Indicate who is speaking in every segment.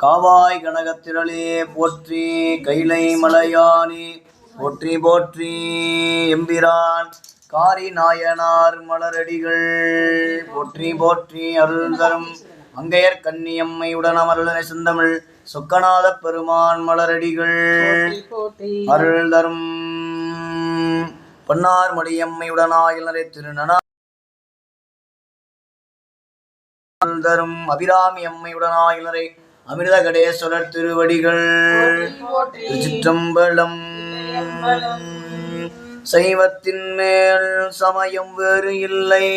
Speaker 1: காவாய் கனகத்திரளே போற்றி, கைலை மலையானே போற்றி போற்றி. எம்பிரான் காரி நாயனார் மலரடிகள் போற்றி போற்றி. அருள் தரும் அங்கையர் கன்னியம்மை உடனமருளனை செந்தமிழ் சொக்கநாத பெருமான் மலரடிகள் அருள் தரும் பொன்னார் மடியம்மை உடனாயிலரை திருநனா தரும் அபிராமி அம்மை உடனாயிலரை அமிர்த கடேஸ்வரர் திருவடிகள் திருச்சிற்றம்பலம். சைவத்தின் மேல் சமயம் வேறு இல்லை,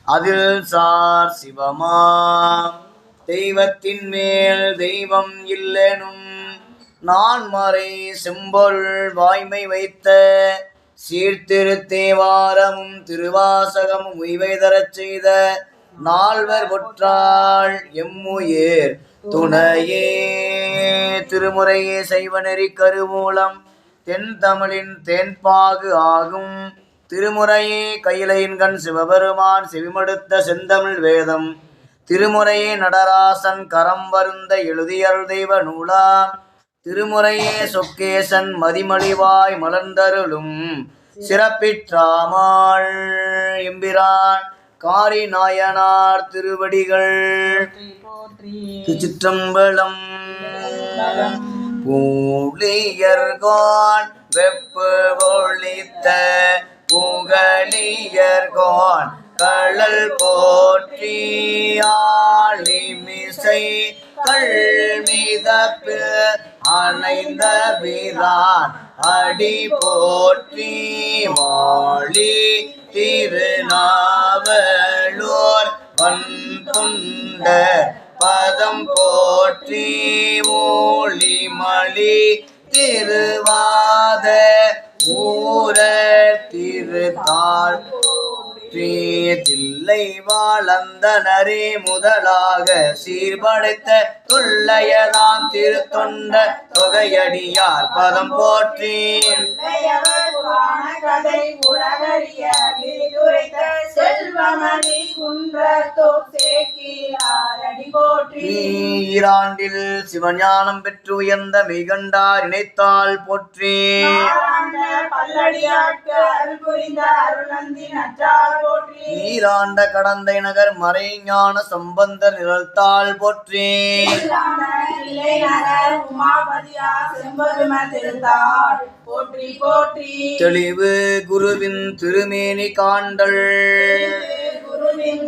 Speaker 1: அதில் சார் சிவமா. தெய்வத்தின் மேல் தெய்வம் இல்லெனும் நான் மறை செம்பொருள் வாய்மை வைத்த சீர்திருத்தேவாரமும் திருவாசகமும் உய்வை தரச் செய்த நால்வர் ஒற்றாள் எம்முயிர் துணையே. திருமுறையே சைவநெறி கருமூலம் தென் தமிழின் தேன்பாகு ஆகும். திருமுறையே கையிலையின்கண் சிவபெருமான் செவிமடுத்த செந்தமிழ் வேதம். திருமுறையே நடராசன் கரம் வருந்த எழுதியருள் தெய்வ நூலாம். திருமுறையே சொக்கேசன் மதிமலிவாய் மலர்ந்தருளும் சிறப்பிற்றாமாள் எம்பிரான் காரி நாயனார் திருவடிகள் திருச்சிற்றம்பலம். பூலியர்கோன் வெப்பு ஒளித்த புகழியர்கோன் கழல் போற்றி ஆளிமிசை கள்மிதப்பு அணைந்த பிரான் அடி போற்றி வாழி திருநாவலூர் வன்துண்ட பதம் போற்றி ஊழிமலி திருவாத ஊர திருத்தாள் தில்லை வாழந்தனரே முதலாக சீர்படைத்த தொல்லையதாம் திருத்தொண்ட தொகையடியார் பதம் போற்றி ஈராண்டில் சிவஞானம் பெற்று உயர்ந்த மெய்கண்டார் இணைத்தால் போற்றி நீராண்ட கடந்தை நகர் மறை ஞான சம்பந்தர் நிழல்தாள் போற்றி தெளிவு குருவின் திருமேனி காண்டல்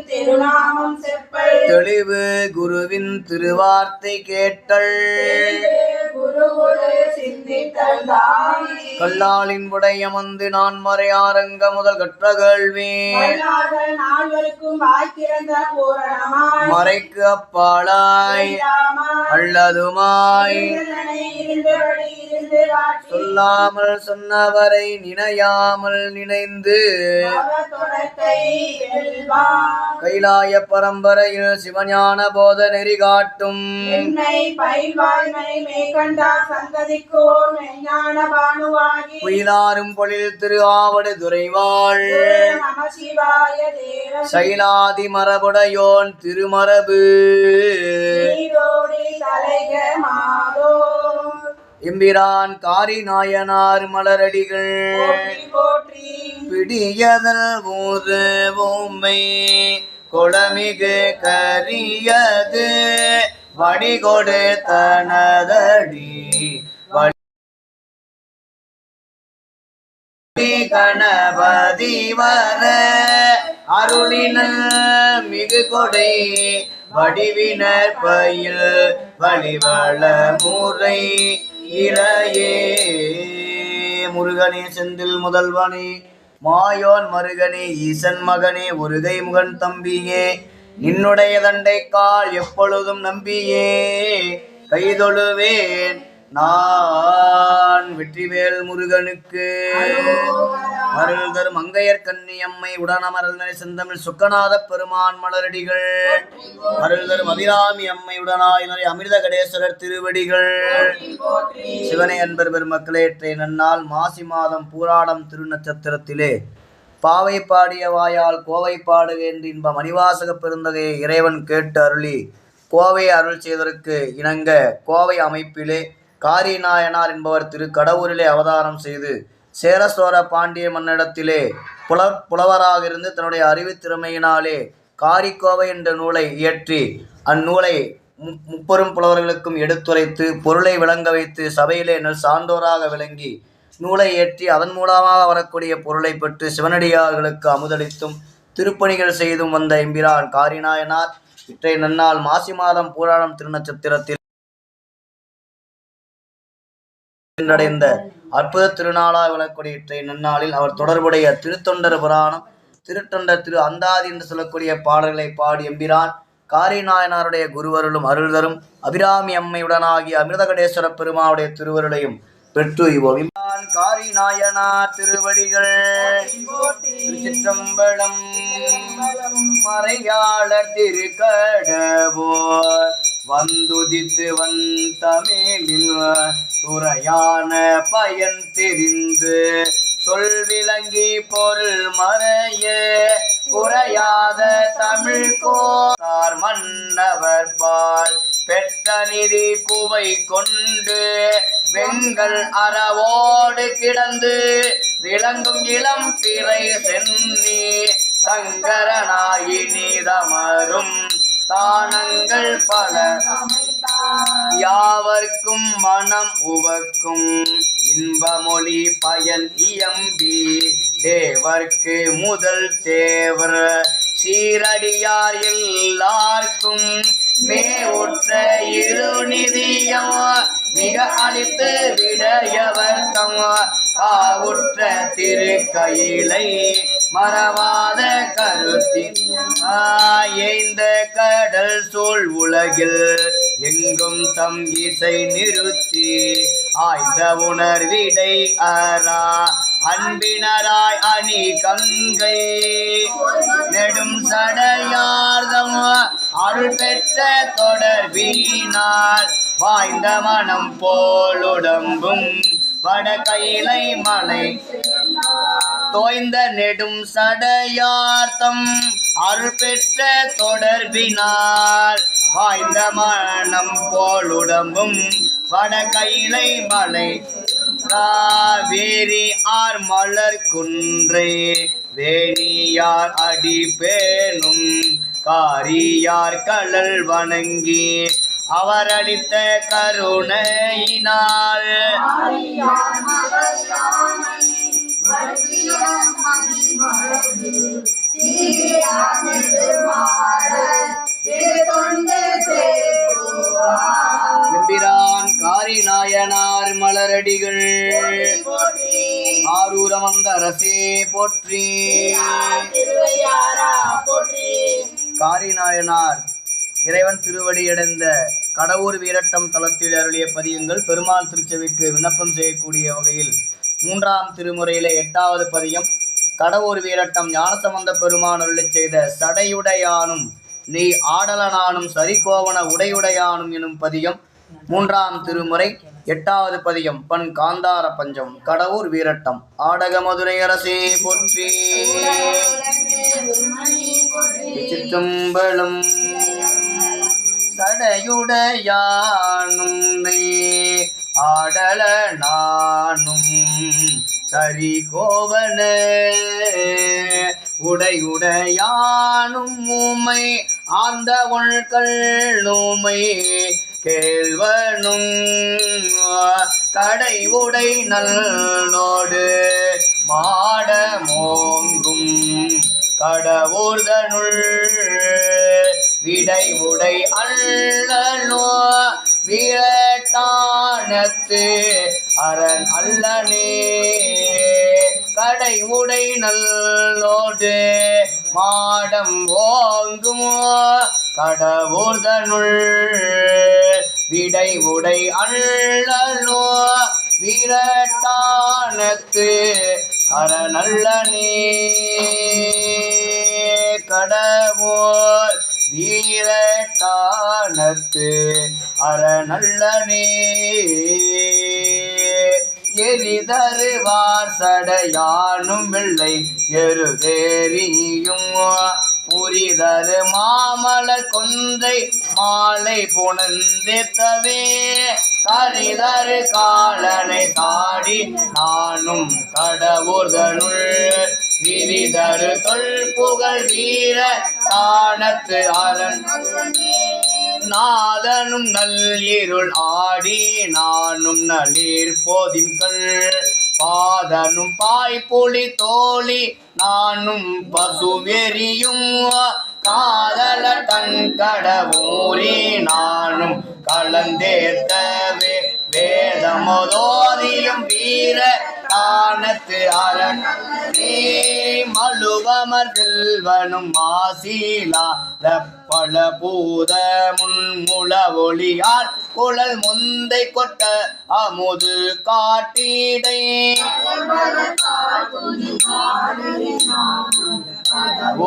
Speaker 1: திருநாமம் செப்பல் தெளிவு குருவின் திருவார்த்தை கேட்டல் கல்லாலின் உடையமந்து நான் மறையாரங்க முதல் கற்ற கேள்வி மறைக்கு அப்பாலாய் அல்லதுமாய் சொல்லாமல் சொன்னவரை நினையாமல் நினைந்து கைலாய பரம்பரையில் சிவஞான போத நெறி காட்டும் குயிலாரும் பொழில் திரு ஆவடு துறைவாள் சைலாதி மரபுடையோன் திருமரபு எம்பிரான் காரி நாயனார் மலரடிகள் பிடியதல் ஊது ஊமை கொளமிகு கரியது வடிகொடு தனதடி கணபதி வர அருளினல் மிகு கொடை வடிவினர் பயில் வழிவள முறை இளையே. முருகனே செந்தில் முதல்வனே மாயோன் மருகனே ஈசன் மகனே ஒருகை முகன் தம்பியே நின்னுடைய தண்டை கால் எப்பொழுதும் நம்பியே கைதொழுவேன் நான். வெற்றிவேல் முருகனுக்கு அருள் தரும் அங்கையர் கன்னியம்மை உடனமருளனை செந்தமிழ் சொக்கநாத பெருமான் மலரடிகள் அருள் தரும் அபிராமி அம்மை உடனாயினரை அமிர்த கடேஸ்வரர் திருவடிகள். சிவனை அன்பர் பெருமக்களே, நன்னால் மாசி மாதம் பூராடம் திருநட்சத்திரத்திலே பாவை பாடிய வாயால் கோவை பாடுக என்று இன்ப மணிவாசக பெருந்தகையை இறைவன் கேட்டு அருளி கோவை அருள் செய்ததற்கு இணங்க கோவை அமைப்பிலே காரிநாயனார் என்பவர் திரு கடவுரிலே அவதாரம் செய்து சேர சோழ பாண்டிய மன்னிடத்திலே புலவராக இருந்து தன்னுடைய அறிவுத் திறமையினாலே காரிக்கோவை என்ற நூலை இயற்றி அந்நூலை முப்பெரும் புலவர்களுக்கும் எடுத்துரைத்து பொருளை விளங்க வைத்து சபையிலே நல் சான்றோராக விளங்கி நூலை ஏற்றி அதன் மூலமாக வரக்கூடிய பொருளை பெற்று சிவனடியார்களுக்கு அமுதளித்தும் திருப்பணிகள் செய்தும் வந்த எம்பிரான் காரிநாயனார் இற்றை நன்னாள் மாசி மாதம் பூராடம் திருநட்சத்திரத்தில் அடைந்த அற்புத திருநாளாக விளக்கூடிய இற்றை நன்னாளில் அவர் தொடர்புடைய திருத்தொண்டர் புராணம் திருத்தொண்டர் திரு அந்தாதி என்று சொல்லக்கூடிய பாடல்களை பாடி எம்பிரான் காரிநாயனாருடைய குருவருளும் அருள்தரும் அபிராமி அம்மையுடனாகிய அமிர்தகடேஸ்வர பெருமாவுடைய திருவருளையும் பெற்று இவோம். காரிநாயனார் திருவடிகள் திருச்சிற்றம்பலம். மறையாளர் திருக்கடவோர் வந்துதித்து வன் தமிழில் துறையான பயன் தெரிந்து சொல் விளங்கி பொருள் மறைய குறையாத தமிழ் கோர் மன்னவர் பால் பெற்ற நிதி குவை கொண்டு வெங்கல் அறவோடு கிடந்து விளங்கும் இளம் பிறை சென்னி சங்கரனாயினிதமரும் தானங்கள் பல யாவர்க்கும் மனம் உவக்கும் இன்பமொழி பயன் இயம்பி தேவர்க்கு முதல் தேவர் சீரடியார் எல்லார்க்கும் மேவுற்ற இருநிதியம் மிக அளித்து விடையவர் தம் காவுற்ற திருக்கையிலை மறவாத கருத்தின் ஏய்ந்த கடல் சூழ் உலகில் எங்கும் தம் இசை நிறுத்தி ஆய்ந்த உணர்விடை அரா அன்பினராய் அணி கங்கை நெடும் சடையார்தம் அருள் பெற்ற தொடர்பினால் வாய்ந்த மனம் போலுடம்பும் வட கைலை மலை தோய்ந்த நெடும் சடையார்த்தம் அருள் பெற்ற தொடர்பினால் வாய்ந்த மனம் போலுடம்பும் வட கைலை மலை காவேரி ஆர் மலர் குன்றை வேணியார் அடி பேணும் காரியார் கடல் வணங்கி அவர் அளித்த கருணையினால் எம்பிரான் காரிநாயனார் மலரடிகள் ஆரூரம் அந்த அரசே போற்றி. காரிநாயனார் இறைவன் திருவடியடைந்த கடவுர் வீரட்டம் தலத்தில் அருளிய பதியங்கள் பெருமாள் திருச்சபைக்கு விண்ணப்பம் செய்யக்கூடிய வகையில் 3ஆம் திருமுறையிலே 8வது பதியம் கடவுர் வீரட்டம் ஞானசம்பந்த பெருமான் அருளிச் செய்த சடையுடையானும் நீ ஆடலனானும் சரிகோவன உடையுடையானும் எனும் பதியம் 3ஆம் திருமுறை 8வது பதியம் பண் காந்தார பஞ்சம் கடவுர் வீரட்டம். ஆடக மதுரை அரசே போற்றி. சிற்றம்பலம். சடையுடையானும் நீ ஆடல நானும் சரி கோவன உடையுடையானும் ஊமை ஆந்த உள்கள் நூமை கேள்வனும் கடை உடை நல்லோடு மாட மோங்கும் கடவுர்தனுள் விடை உடை அல்லனோ வீரட்டானத்து அரண் அல்லனே கடை உடை நல்லோடு மாடம் ஓங்கும் கடவுர்தனுள் விடை உடை அல்லனோ வீரட்டானத்து அரணல்லனே கடவுர் வீரட்டானத்து அரணல்லனே எரிதருவார் சடையானும் வெள்ளை எருதேரியும் புரிதரு மாமலர் கொன்றை மாலை புணர்ந்தேத்தவே கரிதரு காலனை தாடி நானும் கடவுர்தனுள் விரிதரு தொல்புகழ் வீர தானத்து அரண் நாதனும் நல்லிருள் ஆடி நானும் நல்லீர் போதின்கள் பாதனும் பாய்புலி தோழி நானும் பசுவெறியும் காதல தன் கடவுரி நானும் கலந்தேத்தவே வேதமோதியும் வீர தானத்து அரண் மழுவமர் செல்வனும் மாசிலாத பல பூத முன்முள ஒளியால் குழல் முந்தை கொட்ட அமுது காட்டிடை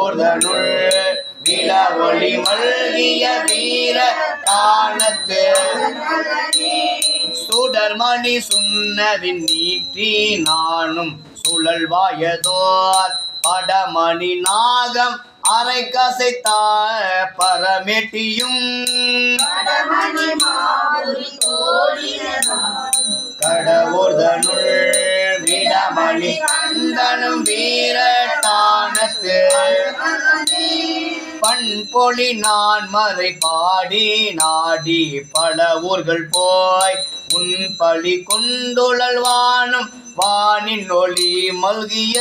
Speaker 1: ஊர்தனுள் விழ ஒளி மல்கிய வீர தானத்து சுடர்மணி சுன்னவின் நீற்றி நானும் சுழல்வாயதோர் படமணி நாகம் அரை கசைத்த பரமெட்டியும் கடவுர்தனுள் விடமணி கந்தனும் வீரட்டானத்து பண்பொழி நான் மறை பாடி நாடி பல ஊர்கள் போய் உன் பழி கொண்டுழல் வானும் வானின் ஒளி மல்கிய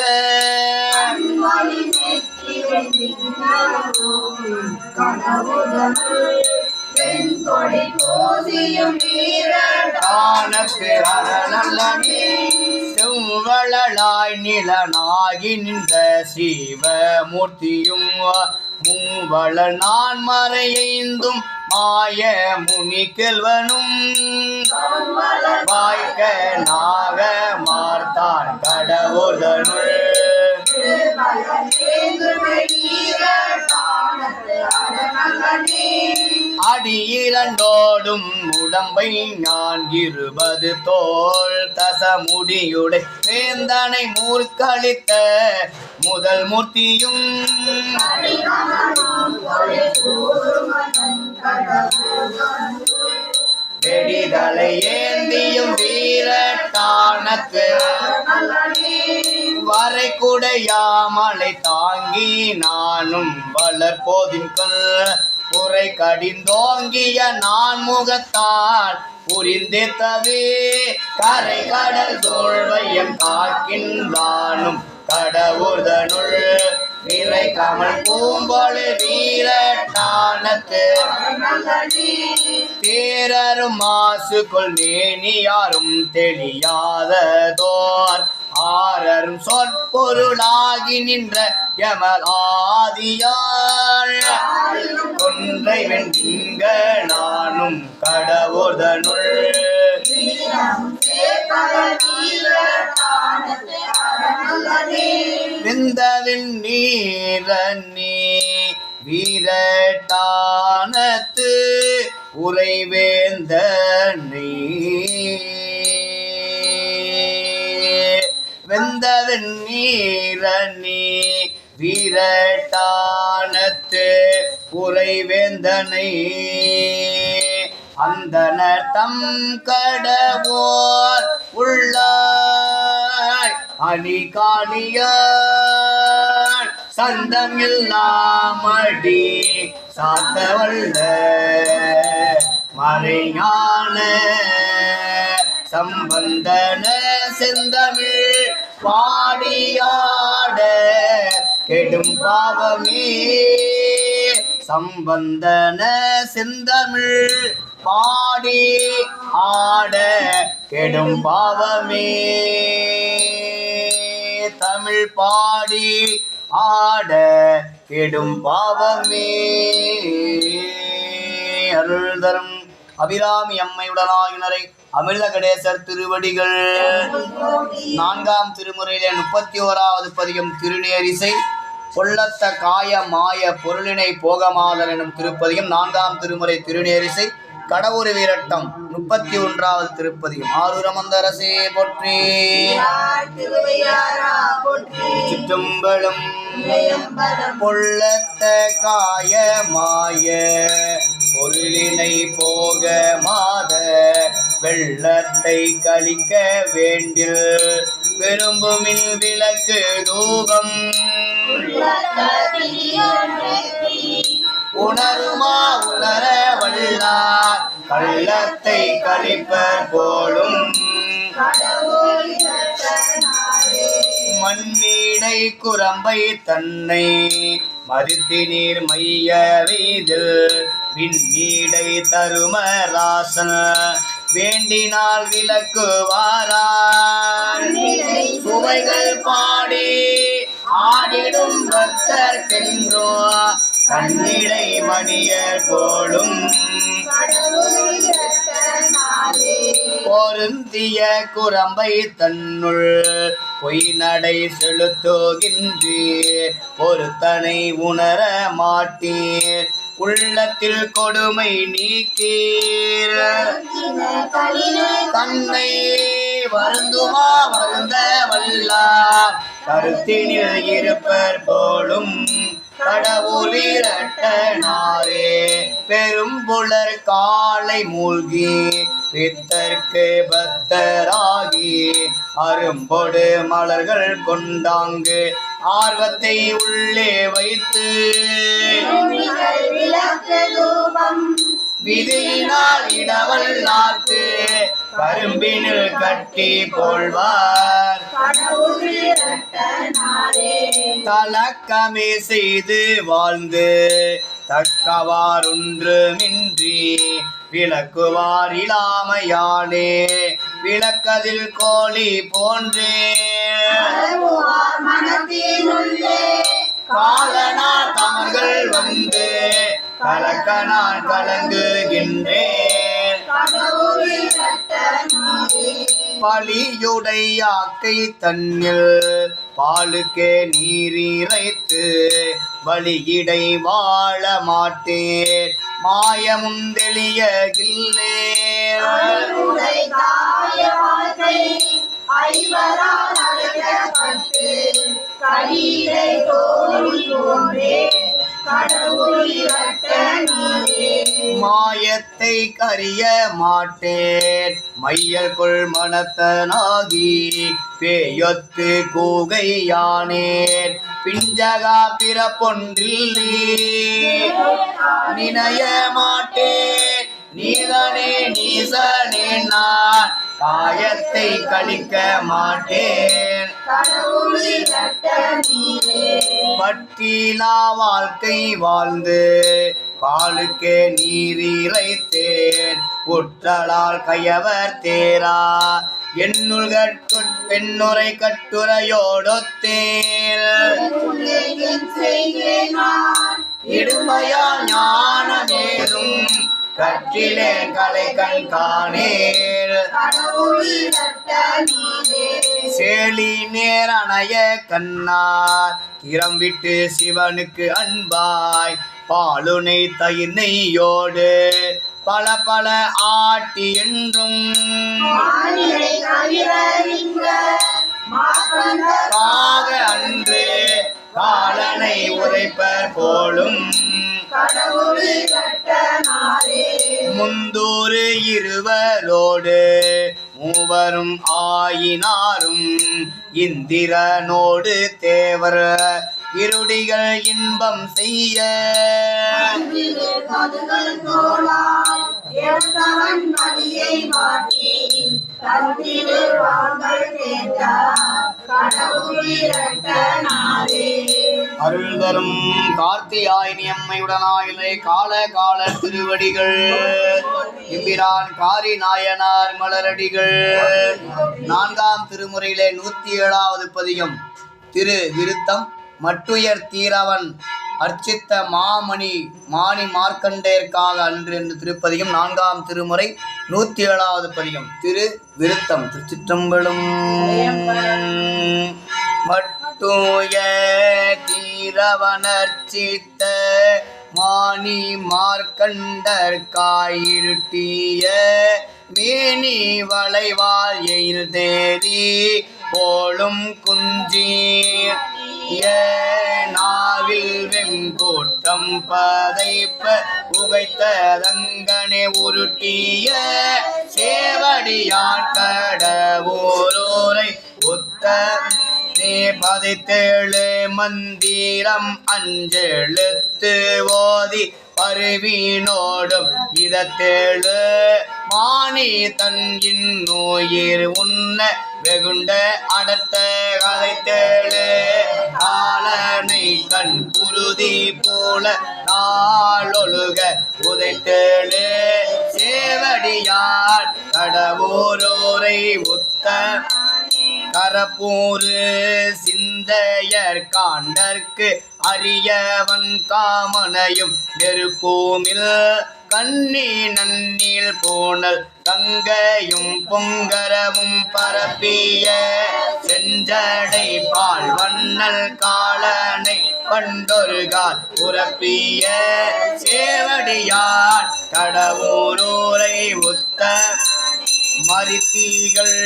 Speaker 1: செவ்வளாய் நிலனாகி நின்ற சிவமூர்த்தியும் மூவள நான் மறையைந்தும் மாய முனி கெல்வனும் வாய்க்க நாக மார்த்தான் கடவுர்தனுள் அடியிரண்டோடும் உடம்பை நான் 20 தோள் தசமுடியுடை வேந்தனை மூர்க்களித்த முதல் மூர்த்தியும் வெடிதலை ஏந்தியும் வீரட்டானத்து வரைக்குடையாமலை தாங்கி நானும் வளர்போதின்கள் புரை கடிந்தோங்கிய நான் முகத்தால் புரிந்தேத்தவே கரை கடல் தோல்வையம் காக்கின்றானும் கடவுர்தனுள் விரை கமல் பூம்பொழு வீரட்டானத்து தேரரும் மாசுக்குள் மேனியாரும் தெளியாததோர் ஆரரும் சொற்பொருளாகி நின்ற யமலாதியாள் கொன்றை வெண்திங்க நானும் கடவுர்தனுள் விந்தவின் நீரண்ணி வீரட்டானத்து உறைவேந்தனை வெந்தவன் நீரணி வீரட்டானத்து உறைவேந்தனை அந்தனர் தம் கடவோர் உள்ளாய் அணி காணியார் சந்தம் இல்லாமடி சாத்தவல்ல மறைஞான சம்பந்தன செந்தமிழ் பாடியாட கெடும் பாவமே சம்பந்தன செந்தமிழ் பாடி ஆட கெடும் பாவமே தமிழ் பாடி ஆட கெடும் பாவமே. அருள் தரும் அபிராமி அம்மையுடனாயினரை அமிர்த கடேசர் திருவடிகள். 4ஆம் திருமுறையிலே 31வது பதிகம் திருநேரிசை. கொள்ளத்த காய மாய பொருளினை போகமாதல் எனும் திருப்பதிகம் 4ஆம் திருமுறை திருநேரிசை. கடவுரு வீரட்டம் 31வது திருப்பதிகம். ஆரூரமந்தரசே போற்றி. சிற்றம்பலம். பொள்ளத்த காய மாய பொருளினை போக மாத வெள்ளத்தை கழிக்க வேண்டில் விரும்புமின் விளக்கு ரூபம் உணருமா உணர வல்லார் கள்ளத்தை கழிப்பர் போலும் மண்ணீடை குரம்பை தன்னை மறுத்தி நீர் மைய வீதில் விண்ணீடை தருமராசன் வேண்டினால் விளக்குவாரான் சுவைகள் பாடி ஆடிடும் பக்தர்க்கென்றோ கண்ணிடை மணியர் போலும் பொருந்திய குரம்பை தன்னுள் பொய் நடை செலுத்துகின்றி பொருத்தனை உணர மாட்டீர் உள்ளத்தில் கொடுமை நீக்கீர் தன்னை வருந்துமா வருந்த வல்லார் கருத்தினில் இருப்பர் போலும் கடவுளிரட்டனாரே பெரும்புலர் காலை மூழ்கி பித்தர்க்கு பக்தராகி அரும்பொடு மலர்கள் கொண்டாங்கு ஆர்வத்தை உள்ளே வைத்து விதியினால் இடவல்லார்க்கு கரும்பினில் கட்டி போல்வார் தலக்கமே செய்து வாழ்ந்து தக்கவாறொன்றுமின்றி விளக்குவார் இல்லாமையானே விளக்கதில் கோழி போன்றே காலனார் தமர்கள் வந்து கலக்கனார் கலங்குகின்றேன் பலியுடையாக்கை தன்னில் பாலுக்கே நீரிரைத்து வழியிடை வாழ மாட்டேன் மாயமுந்தெளியகில்லே மாயத்தை கரிய மாட்டேன் மையல் கொள் மனத்தனாகி பேயொத்து கூகை யானேன் பிஞ்சகா பிறப்பொன்றில் நினைய மாட்டேன் நீதனே நீசனே நான் காயத்தை கழிக்க மாட்டேன் பட்டிலா வாழ்க்கை வாழ்ந்து பாலுக்கே நீரிரைத்தேன் புற்றலால் கயவர் தேரா என்னுள் பெண்ணுரை கட்டுரையோடொத்தேன் இடுமையா ஞான நேரும் கற்றிலே கலை கண் காணேன் சேலி நேரணைய கண்ணார் திறம் விட்டு சிவனுக்கு அன்பாய் பாலுனை தயிர் நெய்யோடு பல பல ஆட்டி என்றும் காக அன்று காலனை உரைப்பர் போலும் முந்தூறு இருவரோடு மூவரும் ஆயினாரும் இந்திரனோடு தேவர் இருடிகள் இன்பம் செய்ய அருள் தரும் கார்த்தியாயினி அம்மையுடனாயிலே கால கால திருவடிகள் எம்பிரான் காரி நாயனார் மலரடிகள். 4ஆம் திருமுறையிலே 107வது பதிகம். திரு விருத்தம் மட்டுயர் தீரவன் அர்ச்சித்த மாணி மார்க்கண்டேற்காக அன்று என்று திருப்பதிகம். 4ஆம் திருமுறை 107வது பதிகம். திரு விருத்தம். திருச்சிற்றம்பலம். மட்டுய தீரவன் அர்ச்சித்த மானி மார்க்கண்டர் காயிருட்டிய மேனி வளைவால் எயில் தேரி போலும் குஞ்சிய நாவில் வெங்கோட்டம் பதைப்ப உகைத்ததங்கனே உருட்டிய சேவடியான் கடவோரோரை ஒத்த நீ பதித்தேழு மந்திரம் அஞ்செழுத்து ஓதி பருவினோடும் இதத்தேழு மானி தன் இன்னுயிர் உண்ண வெகுண்ட அடர்த்த கதைத்தேழு காலனை கண் குருதி போல நாளொழுக உதைத்தேழு சேவடியார் கடவோரோரை ஒத்த கரப்பூரு சிந்தையர் காண்டற்கு அரியவன் காமனையும் நெருப்பூமில் கண்ணி நன்னீள் போனல் கங்கையும் பொங்கரவும் பரப்பிய செஞ்சடை பால் வண்ணல் காலனை பண்டொருகால் உரப்பிய சேவடியார் கடவுரோரை ஒத்த மரித்தீகள்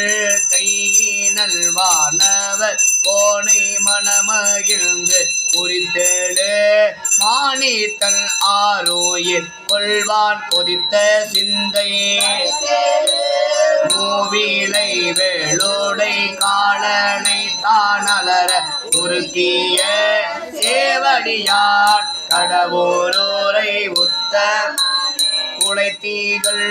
Speaker 1: கையினல் வானவர் கோணை மணமகிழ்ந்து குறித்தேழு மானி தன் ஆரோயில் கொள்வான் கொதித்த சிந்தை மூவிலை வேளோடை காலனை தானலர உருக்கிய சேவடியார் கடவோரோரை ஒத்த குலைத்தீகள்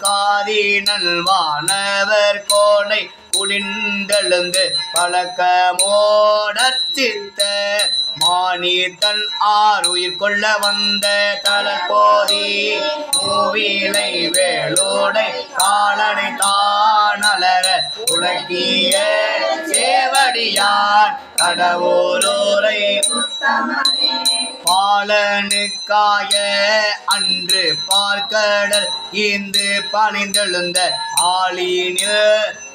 Speaker 1: காதினல் வானவர் கோணை குளிந்தெழுந்து பழக்கமோடர்ச்சித்த மானி தன் ஆறுயிர் கொள்ள வந்த தளர்போதி மூவிலை வேளோடை காலனை தானலர உலக்கிய சேவடியார் கடவோரோரை பாலனுக்காய அன்று பார்க்கடல் இந்து பணிந்தெழுந்த ஆளினில்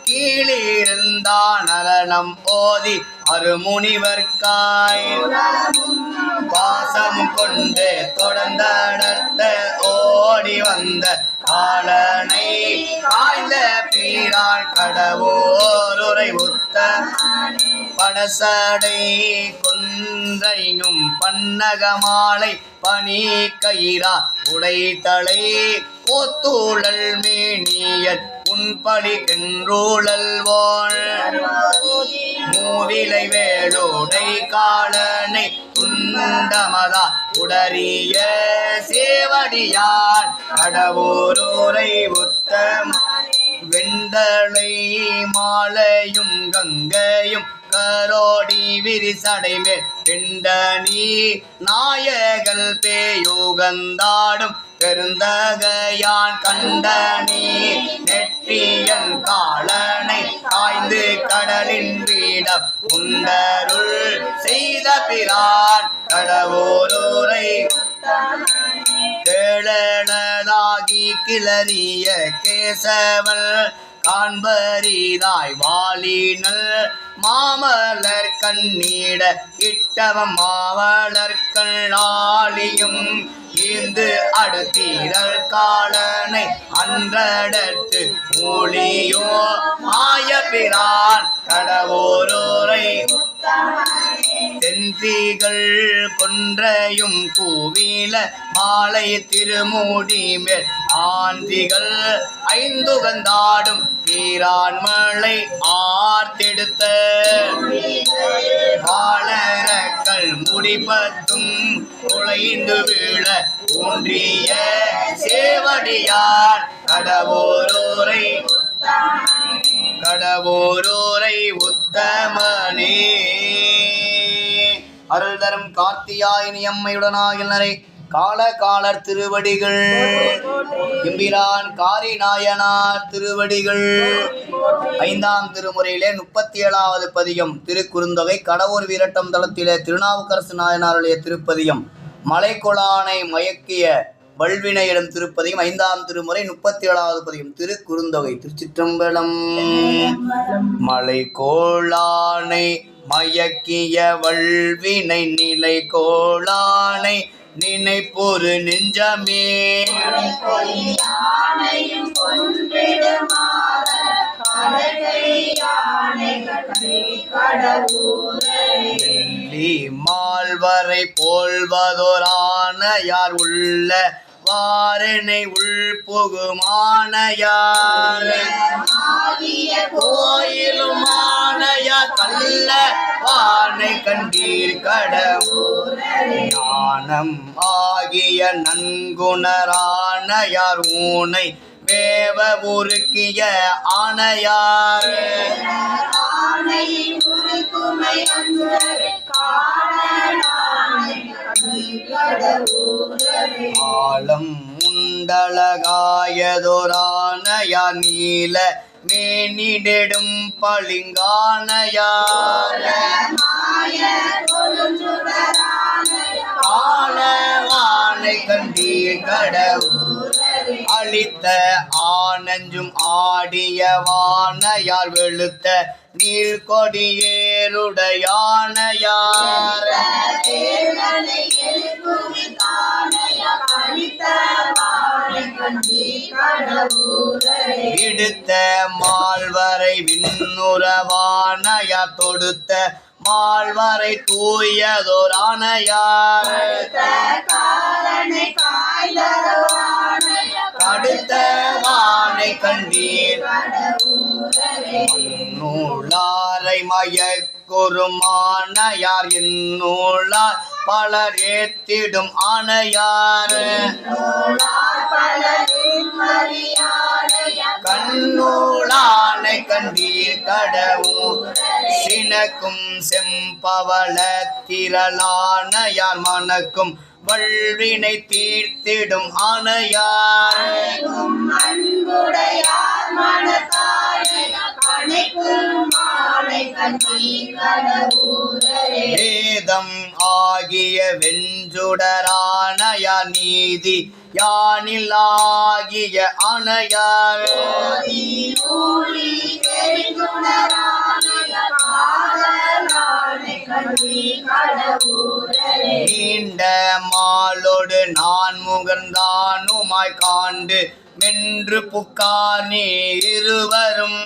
Speaker 1: கீழிருந்தான் அரணம் ஓதி அருமுனிவர்காய் பாசம் கொண்டு தொடர்ந்தடர்த்த ஓடி வந்த காலனை காய்ந்த பீரான் கடவோருரை ஒத்த படசடை கொன்றையும் பன்னகமாலை பனி கயிறா உடைத்தலை போத்தூழல் மேனியர் உன்படி கென்றூழல்வோள் மூவிலை வேளோடை காலனை துண்டமதா உடறிய சேவடியார் கடவோரோரை ஒத்த வெண்டலை மாலையும் கங்கையும் கரோடி விரிசடை மேல் பெண்டனி நாயகல் பேயுகந்தாடும் பெருந்தகையான் கண்டனி நெற்றியன் காலனை காய்ந்து கடலின் வீடம் உண்டருள் செய்த பிரான் கடவோரோரை கேளனதாகி கிளறிய கேசவன் காண்பரிதாய் வாலினல் மாமலர் கண்ணீட இட்டவம் மாவலர் கண்ணாளியும் ஈந்து அடுத்தீரல் காலனை அன்றடத்து மொழியோ ஆய பிரான் கடவோரோரை தென்றிகள் கொன்றையும் கூவில மாலை திருமூடி மேல் ஆந்திகள் ஐந்துகந்தாடும் ஈரான்மலை ஆர்த்தெடுத்த வாழறக்கள் முடிப்பத்தும் குலைந்து வீழ ஊன்றிய சேவடியார் கடவோரோரை உத்தமனே. அருள் தரும் கார்த்தியாயினி அம்மையுடனாகினரை காலகாலர் திருவடிகள் எம்பிரான் காரி நாயனார் திருவடிகள். 5ஆம் திருமுறையிலே 37வது பதிகம் திருக்குறுந்தொகை. கடவுர் வீரட்டம் தளத்திலே திருநாவுக்கரசு நாயனாருடைய திருப்பதியம். மலைக்கொளானை மயக்கிய வல்வினையிடம் திருப்பதிகம் 5ஆம் திருமுறை 37வது பதிகம் திருக்குறுந்தொகை. திருச்சிற்றம்பலம். மலைக்கோளானை மயக்கிய வல்வினை நிலை கோளானை நினைப்பொரு நெஞ்சமே மால்வரை போல்வதோரான யார் உள்ள வாரனை உள்புகுமானையார் கோயிலும் ஆனையார் கல்ல வானை கண்டீர் கடவுர் ஞானம் ஆகிய நன்குணரான யார் ஊனை வேவ உருக்கிய ஆனையார் ஆலம் உண்டலகாயதோரானையார் நீல மேனிடெடும் பளிங்கானையார் ஆனவானை கண்டீர் கடவுர் அளித்த ஆனஞ்சும் ஆடியவானையார் வெளுத்த நீர்கொடியேருடையானையார் இடுத்த மால்வரை விண்ணுறவானையார் தொடுத்த மால்வரை தூயதோரானையார் கடுத்த வானை கண்டீர் நூலாரை மயக்குறுமானையார் இந்நூலார் பலர் ஏத்திடும் ஆனையார் கண்ணூலானை கண்டீர் கடவுர் சினக்கும் செம்பவள திரளானையார் மனக்கும் வல்வினை தீர்த்திடும் ஆனையார் வேதம் ஆகிய வெஞ்சுடரானையார் நீதி யானில் ஆகிய ஆனையார் நீண்ட மாலோடு நான் முகந்தானுமாய் காண்டு மென்று புக்கார் நீ இருவரும்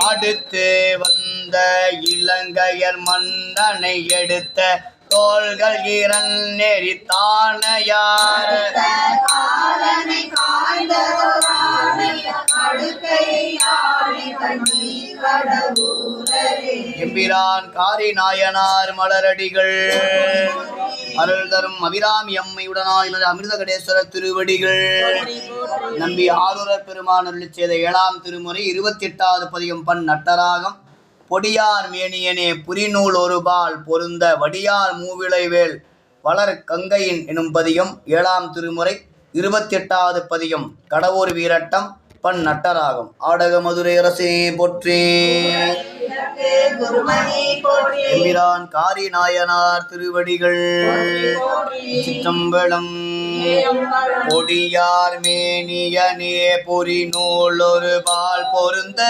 Speaker 1: அடுத்து வந்த இலங்கையர் மன்னனை எடுத்த தோள்கள் நெறித்தானையார் எம்பிரான் காரி நாயனார் மலரடிகள் அருள் தரும் அபிராமி அம்மையுடனாய் அமிர்த கடேஸ்வர திருவடிகள் நம்பி ஆரூரர் பெருமான் அருளிச் செய்த 7ஆம் திருமுறை 28வது பதிகம் பண் நட்டராகம் பொடியார் மேனியனே புரிநூல் ஒருபால் பொருந்த வடியார் மூவிளைவேல் வளர் கங்கையின் எனும் பதிகம் 7ஆம் திருமுறை 28வது பதிகம் கடவுர் வீரட்டம் பண் நட்டராகம். ஆடக மதுரை அரசே போற்றி. எம்பிரான் காரி நாயனார் திருவடிகள் சிற்றம்பலம். பொடியார் மேனியனே புரிநூல் ஒருபால் பொருந்த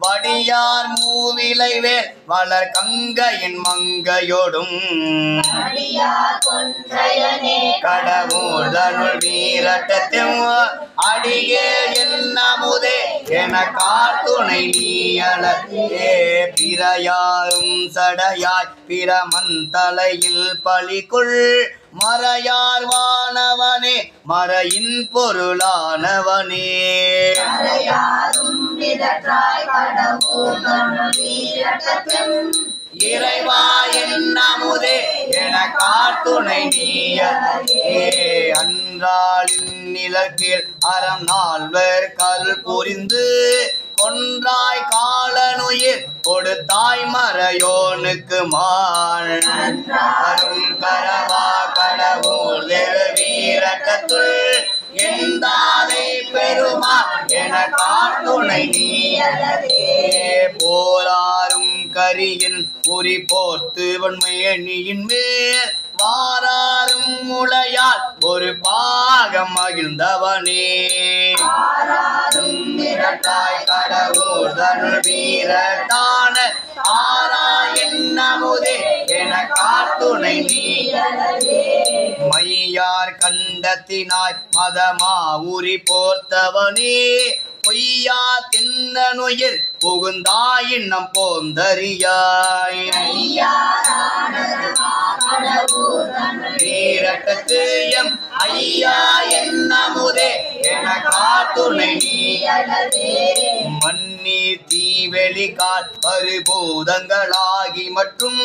Speaker 1: வடியார் மூவிளைவேல் வளர் கங்கையின் மங்கையோடும் கடவுள் வீரட்டத்தும் அடியே என்னமுதே என காத்துணை நீயலே பிறையாரும் சடையாய் பிரமந்தலையில் பலிக்குள் மறையார் வானவனே மறையின் பொருளானவனே இறைவா என்னமுதே என காத்துணை நீயலே அன்றாளின் நிலக்கீழ் அறம் நால்வர் கல் புரிந்து கொன்றாய் காலனுயிர் கொடுத்தாய் மறையோனுக்கு மாள் அரும் கரவா கடவுள் வீரட்டத்துள் எந்தாதை பெருமா என காத்துணை நீயலே போராரும் கரியின் பொறி போர்த்து வன்மையணியின் மேல் வாராரும் முளையால் ஒரு பாகம் மகிழ்ந்தவனே மிரட்டாய் கடவுள் தனுள் வீரட்டான ஆரா என்னமுதே என காத்துணை நீ மையார் கண்டத்தினாய் மதமா உரி போர்த்தவனே பொய்யா தின்னனுயிர் புகுந்தாயின்னம் போந்தறியாய் வீரட்டத்து எம் ஐயா என்னமுதே என காத்துணை நீ மண்ணீர் தீவெளி கால் பரிபூதங்களாகி மற்றும்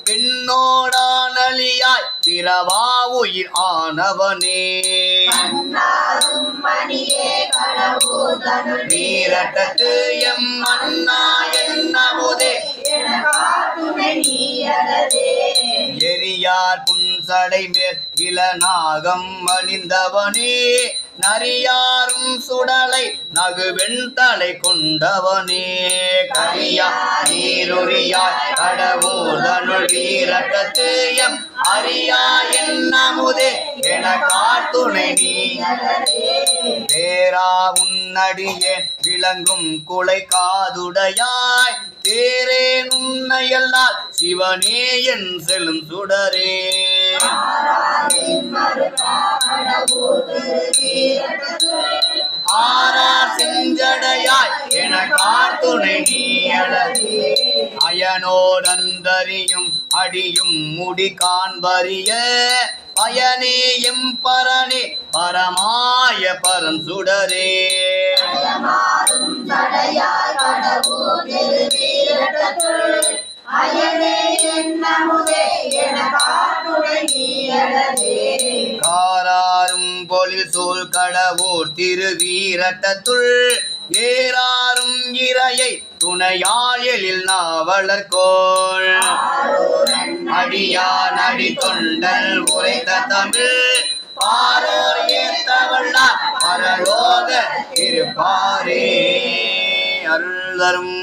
Speaker 1: பெண்ணோடானலியாய் பிறவா உயிர் ஆனவனே வீரட்டத்து எம் அண்ணா என்னமுதே எரியார் புன்சடை மேல் இளநாகம் அணிந்தவனே நரியாரும் சுடலை நகுவெண் தலை கொண்டவனே கரியா நீருரியாய் கடவுள் தனுள் வீரட்டத்து எம் அரியா என்னமுதே என காத்துணை நீ பேரா உன்னடியே விளங்கும் குலை காதுடையாய் தேரேன் உன்னையல்லால் சிவனே என் செல்லும் சுடரே ஆரா செஞ்சடையாய் என காத்துணை நீ அயனோடந்தரியும் அடியும் முடி காண்பறிய பயனே எம் பரனே பரமாய பரம் சுடரே காராரும் பொலில் சூழ் கடவுர் திருவீரட்டத்துள் ஏறாரும் இறையை துணையால் எழில் நாவலர்கோள் அடியான் அடி தொண்டல் உரைத்த தமிழ் பாரோர் ஏத்தவள்ளார் பரலோக இருப்பாரே அருள்தரும்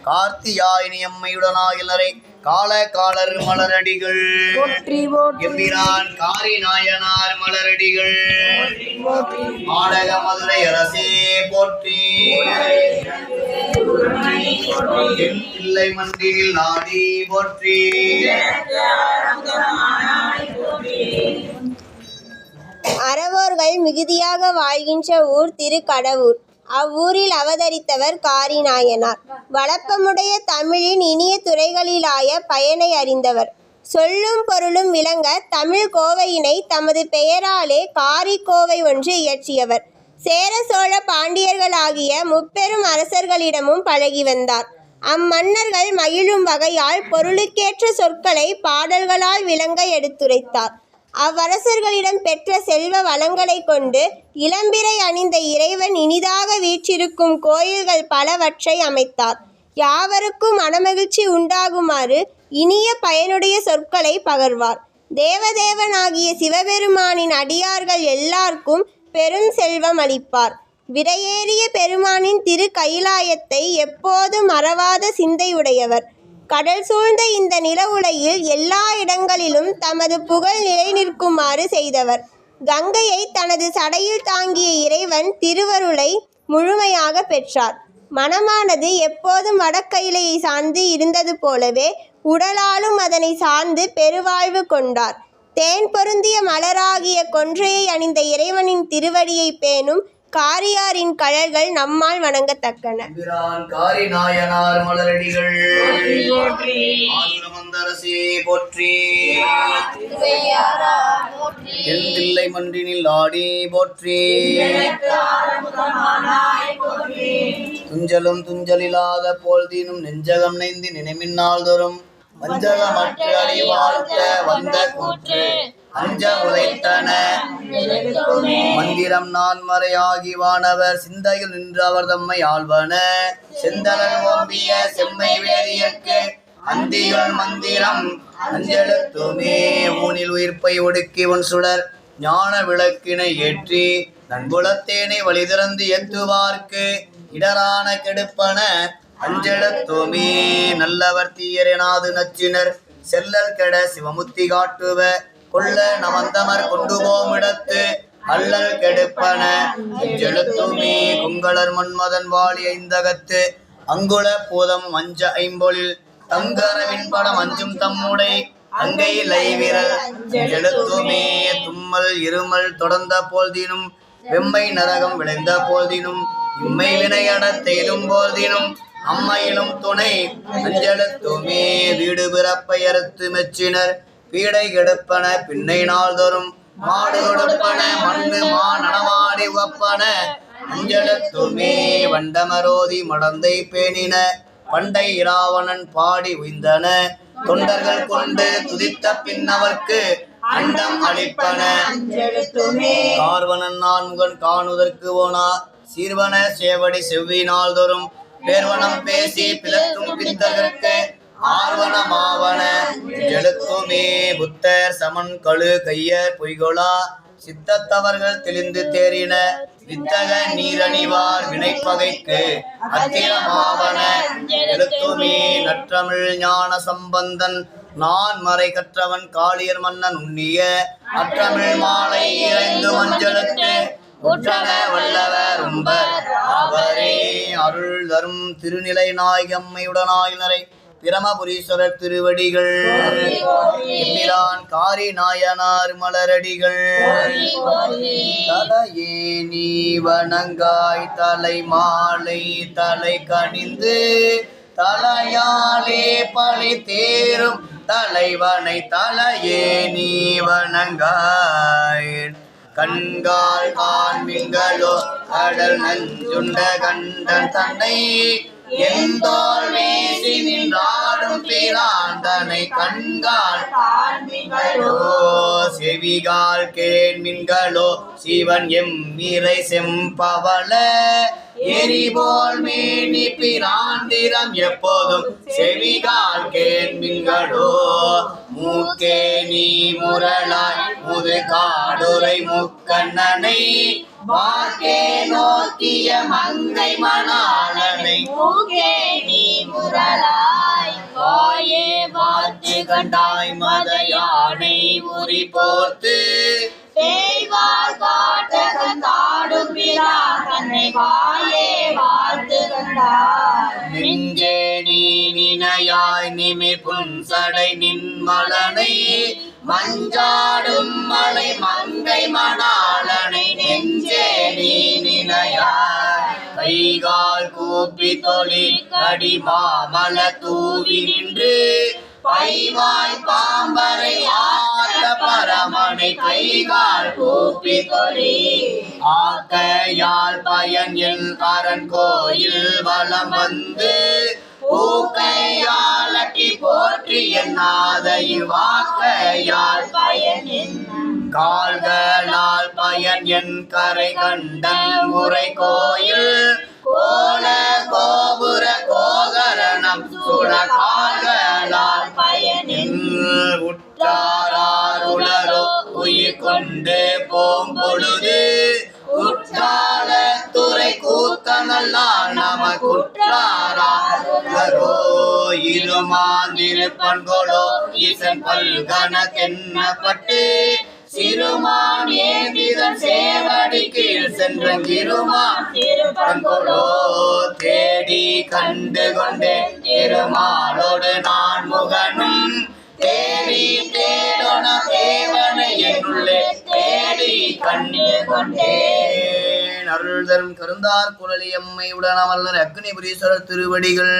Speaker 1: கார்த்தியாயினி அம்மையுடனாயிலரை கால காலர் மலரடிகள் எம்பிரான் காரி நாயனார் மலரடிகள் மாடக மதுரை அரசே போற்றி இல்லை மன்றில் நாடி போற்றி
Speaker 2: அறவோர்கள் மிகுதியாக வாழ்கின்ற ஊர் திருக்கடவூர். அவ்வூரில் அவதரித்தவர் காரிநாயனார். வளப்பமுடைய தமிழின் இனிய துறைகளிலாய பயனை அறிந்தவர். சொல்லும் பொருளும் விளங்க தமிழ் கோவையினை தமது பெயராலே காரிக்கோவை ஒன்று இயற்றியவர். சேர சோழ பாண்டியர்களாகிய முப்பெரும் அரசர்களிடமும் பழகி வந்தார். அம்மன்னர்கள் மகிழும் வகையால் பொருளுக்கேற்ற சொற்களை பாடல்களால் விளங்க எடுத்துரைத்தார். அவ்வரசர்களிடம் பெற்ற செல்வ வளங்களை கொண்டு இளம்பிறை அணிந்த இறைவன் இனிதாக வீற்றிருக்கும் கோயில்கள் பலவற்றை அமைத்தார். யாவருக்கும் மனமகிழ்ச்சி உண்டாகுமாறு இனிய பயனுடைய சொற்களை பகர்வார். தேவதேவனாகிய சிவபெருமானின் அடியார்கள் எல்லாருக்கும் பெரும் செல்வம் அளிப்பார். விரையேறிய பெருமானின் திரு கைலாயத்தை எப்போதும் மறவாத சிந்தையுடையவர். கடல் சூழ்ந்த இந்த நில உலகில் எல்லா இடங்களிலும் தமது புகழ் நிலை நிற்குமாறு செய்தவர். கங்கையை தனது சடையில் தாங்கிய இறைவன் திருவருளை முழுமையாக பெற்றார். மனமானது எப்போதும் வடக்கையிலையை சார்ந்து இருந்தது போலவே உடலாலும் அதனை சார்ந்து பெருவாழ்வு கொண்டார். தேன் பொருந்திய மலராகிய கொன்றையை அணிந்த இறைவனின் திருவடியை பேணும் காரியாரின் கழல்கள் நம்மால் வணங்கத்தக்கன.
Speaker 1: காரி நாயனார் மலரடிகள் போற்றி. எந்தில்லை மன்றினில் ஆடி போற்றி. துஞ்சலும் துஞ்சலில்லாத போல்தீனும் நெஞ்சகம் நைந்தி நினைமின்னால் தோறும் வஞ்சகமற்று அடி வாழ்த்த வந்த கூற்று அஞ்ச உதைத்தன மந்திரம் நான் மறையாகி வானவர் சிந்தையில் நின்று அவர் தம்மை ஆழ்வன செந்தலன் ஓம்பிய செம்மை வேதியற்கு அந்தியுள் மந்திரம் அஞ்செழுத்துமே ஊனில் உயிர்ப்பை ஒடுக்கி உன் சுடர் ஞான விளக்கினை ஏற்றி நண்புலத்தேனை வழி திறந்து ஏத்துவார்க்கு இடரான கெடுப்பன அஞ்செழுத்துமே நல்லவர் தீயரெனாது நச்சினர் செல்லல் கெட சிவமுத்தி காட்டுவ கொள்ள நமந்தமர் கொண்டு போமிடத்து அல்லல் கெடுப்பன செலுத்துமே குங்களர் மன்மதன் வாழி ஐந்தகத்து அங்குல பூதம் மஞ்ச ஐம்பொழில் தங்கரவின் படம் அஞ்சும் தம்முடை அங்கை லைவிரல் செலுத்துமே தும்மல் இருமல் தொடர்ந்த போல்தினும் வெம்மை நரகம் விளைந்த போல்தினும் இம்மை வினையட தெய்தும் போல்தினும் அம்மையிலும் துணை அஞ்செழுத்துமே வீடு பிறப்பை அறுத்து மெச்சினர் பீடை கெடுப்பன பின்னை நாள்தோறும் மாடு கொடுப்பன மண்ணு மா நடமாடி உவப்பன அஞ்செழுத்துமே வண்டமரோதி மடந்தை பேணின பண்டை இராவணன் பாடி உய்ந்தன தொண்டர்கள் கொண்டு துதித்த பின்னவர்க்கு அண்டம் அளிப்பன கார்வனன் நான்முகன் காணுதற்கு ஓனா சீர்வன சேவடி செவ்வி நாள்தோறும் பேர்வனம் பேசி பிளத்தும் பித்தகற்கு ஆர்வனமாவன எழுத்துமே புத்தர் சமன் கழு கையர் பொய்கொளா சித்தத்தவர்கள் தெளிந்து தேறின வித்தக நீரணிவார் வினைப்பகைக்கு அத்திரமாவன எழுத்துமே நற்றமிழ் ஞான சம்பந்தன் நான் மறை கற்றவன் காளியர் மன்னன் உண்ணிய அற்றமிழ் மாலை இறைந்து மஞ்சளுக்கு உற்றன வல்லவர் உம்பர் அவரே அருள் தரும் திருநிலை நாயகம்மையுடனாயினரை பிரமபுரீஸ்வரர் திருவடிகள் எம்பிரான் காரி நாயனார் மலரடிகள் தலையே நீ வணங்காய் தலை மாலை தலை கணிந்து தலையாலே பழி தேரும் தலைவனை தலையே நீ வணங்காய் கண்கால் காண்மிங்களோ கடல் நஞ்சுண்ட கண்டன் தன்னை எந்தோல் வீசி நின்றாடும் பிராந்தனை கண்கால் காண்மிங்களோ செவிகால் கேண்மின்களோ சிவன் எம்மிரை செம்பவள எரிபோல் மேனி பிராந்திரம் எப்போதும் செவிகால் கேண்மின்களோ மூக்கே நீ முரளாய் முது காடுரை முக்கண்ணனை வாக்கே நோக்கிய மங்கை மணாளனை மூக்கே நீ முரளாய் வாயே வாத்து கண்டாய் மத யானை உரி போர்த்து தேய்வாள் காட்டகன் தாடும் பிரானை வாயே வாழ்த்து கண்டாய் நெஞ்சே நீ நினையாய் நிமிர் புன்சடை நின்மலனை மஞ்சாடும் மலை மங்கை மணாளனை நெஞ்சே நீ நினையாய் கைகால் கூப்பி தொழி கடி மாமல தூவி நின்று பைவாய் பாம்பரை ஆட்ட பரமனை கைகால் கூப்பி தொழி ஆக்கையால் பயன் என் அரண் கோயில் வலம் வந்து பூக்கையாலட்டி போற்றி என்னாத இவ்வாக்கையால் பயன் கால்களால் பயன் என் கரை கண்டன் முறை கோயில் கோல கோபுர கோகரணம் சுட கால்களால் பயனின் உற்றாருளரோ உயிர் கொண்டு போம்பொழுது உற்றால துறை கூத்தனல்லால் நமக்குற்றாரோ இருமாந்திருப்பன்கொளோ ஈசன் பல்கன தென்னப்பட்டு சிறுமான் ஏந்திதன் சேவடி கீழ் சென்ற இருமான் திருப்பன்கொளோ தேடி கண்டு கொண்டேன் திருமாலோடு நான் முகனும் தேடி தேடோன தேவனை என்னுள்ளே தேடி கண்டு கொண்டேன் அருள் தரும் கருந்தார் குழலி அம்மை உடனமல்லர் அக்னிபுரீஸ்வரர் திருவடிகள்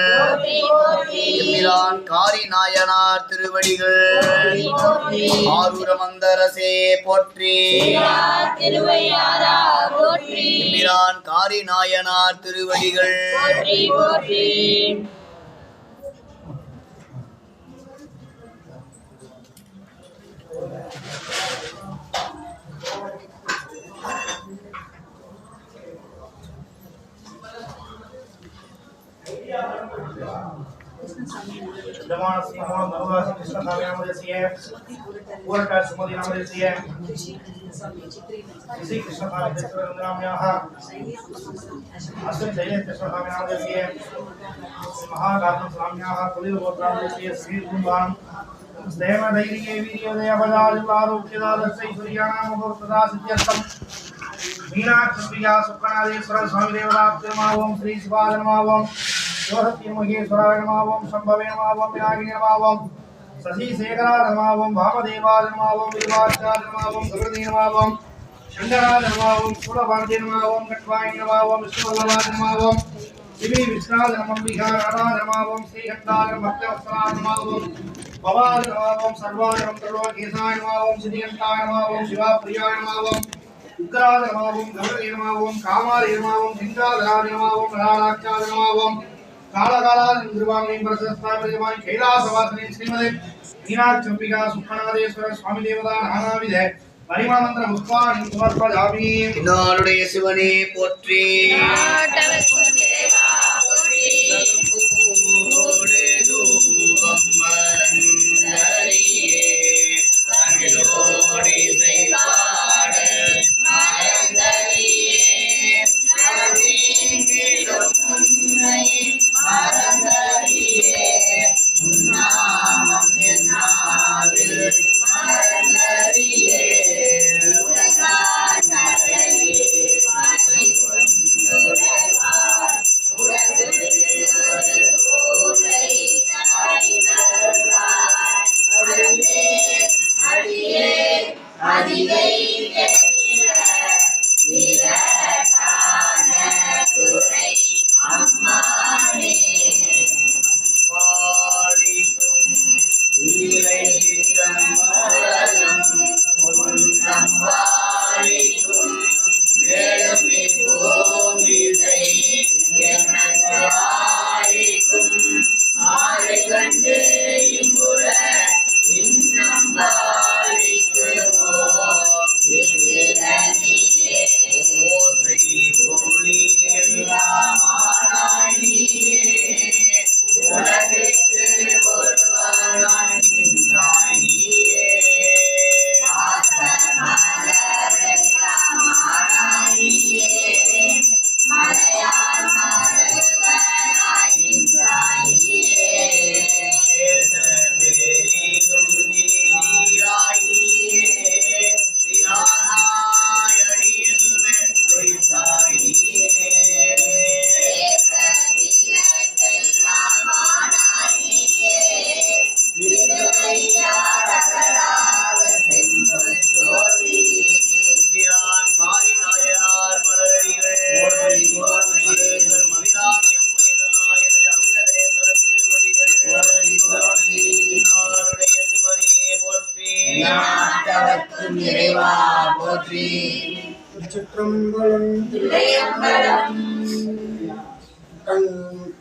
Speaker 1: எம்பிரான் காரி நாயனார் திருவடிகள் ஆரூர மந்தரசே போற்றி எம்பிரான் காரி நாயனார் திருவடிகள்
Speaker 3: Demon Simon Navas Krishna Namadesiye Urta Sumadi Namadesiye Sri Krishna Namadesiye Aswin Jayant Krishna Namadesiye Mahakartam Namadesiye Kulil Namadesiye Sri Kumban स्थेम धैर्ये वीर्योदय बलादिवारोग्यदालस्य सूर्याणां मुहूर्तदा सिद्ध्यर्थं मीनाक्षप्रिया सुकणादेश्वर स्वामी देवताभ्यो नमः ओम श्री शिवाय नमः ओम योहति महेश्वराय नमः ओम शंभवे नमः ओम विनायकाय नमः ओम शशि शेखराय नमः ओम वामदेवाय नमः ओम विवाचाय नमः ओम गरुडे नमः ओम शंकराय नमः ओम सूरभारते नमः ओम कट्वाय नमः ओम विष्णुवल्लभाय नमः ओम शिवी विष्णाय नमः विहाराय नमः ओम श्रीहंताय भक्तवत्सलाय नमः ओम भवाय नमः ओम सर्वाय नमः त्रिलोकेशाय नमः ओम श्रीहंताय नमः ओम शिवाप्रियाय नमः ओम उग्राय नमः ओम गरुडे नमः ओम कामाय नमः ओम सिंहासनाय नमः ओम राणाक्षाय नमः ओम कालकालाय निर्वाणी प्रशस्ताय परिवाय कैलासवासिनी श्रीमते मीनाक्षम्बिका सुखनादेश्वर स्वामी देवता नानाविधे परिमल मंत्र पुष्पाणि समर्पयामि।
Speaker 1: इन्नालुடைய சிவனே போற்றி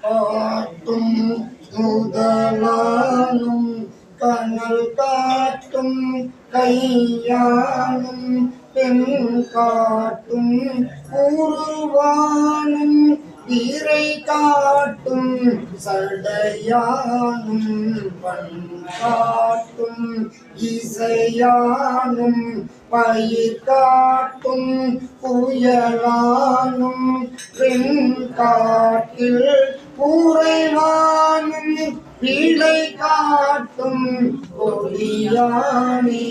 Speaker 4: காட்டும் முதலானும் கனல் காட்டும் கையானும் பெண் காட்டும் உருவானும் வீரை காட்டும் சடையானும் பண் காட்டும் இசையானும் பயிர் காட்டும் புயலானும் பெண் காட்டில் பூரைவானும் வீடை காட்டும் கொடியானே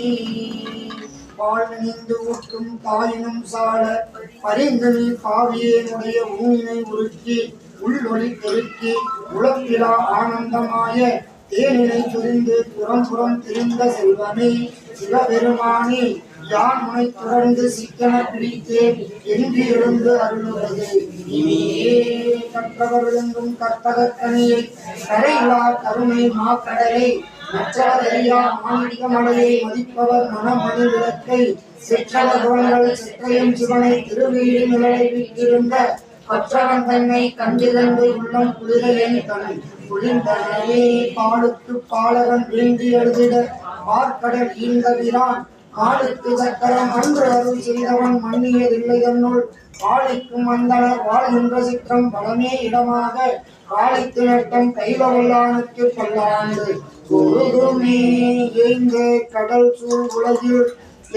Speaker 4: வாழ்நினைந்து ஊற்றும் தாயினும் சாட பரிந்து நீ பாவியனுடைய ஊனினை உருக்கி உள்ளொளி பெருக்கி உலகிலா ஆனந்தமாய தேனினை துரிந்து புறம் திரிந்த செல்வமே சிவபெருமானே யான் உனை தொடர்ந்து சிக்கன பிடித்தேன் என்று எழுந்து அருளுவது இனியே கற்றவர்களும் கற்பகக்கனியை கரையிலா கருணை மாக்கடலை நற்றவரையா மாணிக்க மலையை மதிப்பவர் மனமணி விளக்கை செற்றவ குணங்கள் செற்றையும் சிவனை திருவீடு நிழலை விட்டிருந்த கற்றவன் தன்னை கண்டிரண்டு உள்ளம் குளிரையன் தன் குளிர்ந்தனே பாலுக்கு பாலகன் வேண்டி எழுதிட பார்க்கடல் ஈந்தவிரான் ஆளுக்கு சக்கரம் அன்று அருள் செய்தவன் மன்னியதில்லை தன்னுள் வாழைக்கும் அந்தனர் வாழ்கின்ற சிற்றம் பலமே இடமாக வாழைத்து நட்டம் கைவல்லானுக்கு பல்லாண்டு பொருதுமே ஏய்ந்த கடல் சூழ் உலகில்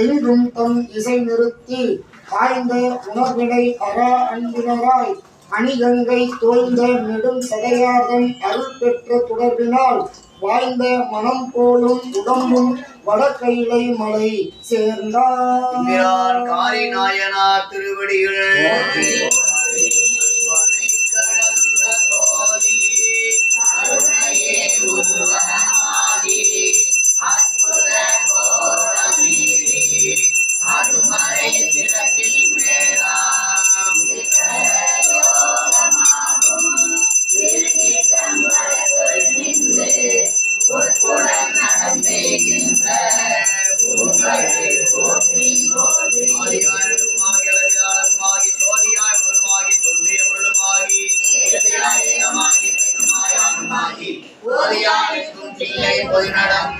Speaker 4: எங்கும் தம் இசை நிறுத்தி காய்ந்த உணர்விடை அரா அன்பினராய் அணிகங்கை தோய்ந்த நெடும் சடையாதன் அருள் பெற்ற தொடர்பினால் வாய்ந்த மனம் போலும் உடம்பும் வடக்கைலை மலை சேர்ந்தார்.
Speaker 1: எம்பிரான் காரி நாயனார் திருவடிகள் பனை கடந்த சோதி கருணையே உருவமாகி அற்புத கோலமீறி அருமறை சிறப்பில் மேலாம் திருச்சிற்றம்பலத்துள் நின்று பொற்புடன் நடந்தேகின்ற பூக்களில் போற்றி போற்றி ஆதியாருமாகி அளவிலாளருமாகி சோதியாய் பொருளுமாகி தோன்றிய பொருளுமாகி இயற்கையாய் பெண்ணுமாயானுமாகி ஓதியானுக்கும் பிள்ளை பொதுநடம்